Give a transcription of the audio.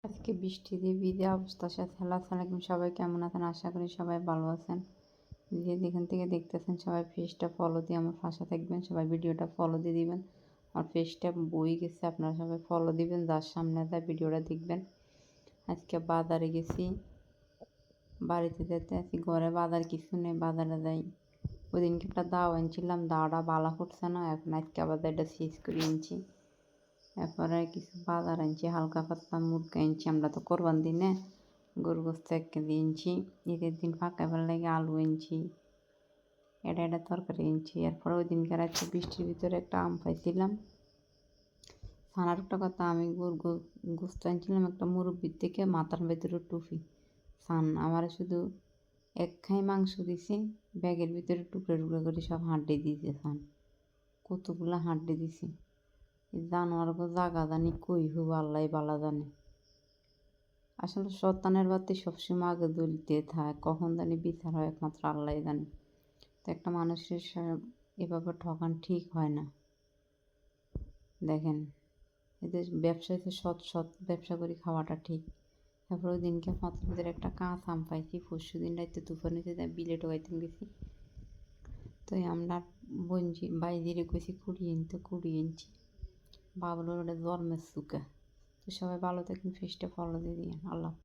আজকে বৃষ্টি দিয়ে ভিজে অবস্থার সাথে আসসালামু আলাইকুম, সবাই কেমন আছেন? আশা করি সবাই ভালো আছেন। যে যেখান থেকে দেখতেছেন সবাই পেজটা ফলো দিয়ে আমার পাশে থাকবেন, সবাই ভিডিওটা ফলো দিয়ে দিবেন। আর পেজটা বই গেছে, আপনারা সবাই ফলো দিবেন, যার সামনে যায় ভিডিওটা দেখবেন। আজকে বাজারে গেছি, বাড়িতে যেতে আছি, ঘরে বাজার কিছু নেই, বাজারে যাই। ওই দিনকে একটা দাও আনছিলাম, দাওটা বালা ফুটছে না, এখন আজকে আবার এটা সিজ করে আনছি। এরপরে কিছু বাজার আনছি, হালকা পাতলা মুরগি আনছি, আমরা তো কোরবান দিনে গরু গোস্ত 1 কেজি আনছি। ঈদের দিন ফাঁকা ফেলার লাগে আলু আনছি, এটা তরকারি আনছি। এরপরে ওই দিনকার একটা বৃষ্টির ভিতরে একটা আম পাইছিলাম। ছানার একটা কথা, আমি গোস্ত আনছিলাম একটা মুরব্বির থেকে, মাথার ভেতরে টুপি ছান আমার শুধু 1 খাই মাংস দিছি, ব্যাগের ভিতরে টুকরো টুকরো করে সব হাড্ডি দিয়েছে ছান, কতগুলো হাড্ডি দিছি। জানোয়ারগো জাগা জানি কই হবো আল্লাহ বালা জানে। আসলে শয়তানের বাতি সবসময় আগে জ্বলতে থাকে, কখন জানি বিচার হয় একমাত্র আল্লাহ জানে। তো একটা মানুষের এভাবে ঠকান ঠিক হয় না। দেখেন, এদের ব্যবসায়ীতে সৎ ব্যবসা করে খাওয়াটা ঠিক। তারপর ওই দিনকে মাথার একটা কাঁচ আম পাইছি, পরশু দিন রাইতে তুফান হয়েছে, বিলে টোকাইতে গেছি। তো আমরা বঞ্জি বাইরে গেছি কুড়িয়ে ইঞ্চি বাবুলোর ওটা জন্মের সুখে। তো সবাই ভালো থাকেন, ফেসটা ফলো দিয়ে দিন। আল্লাহ।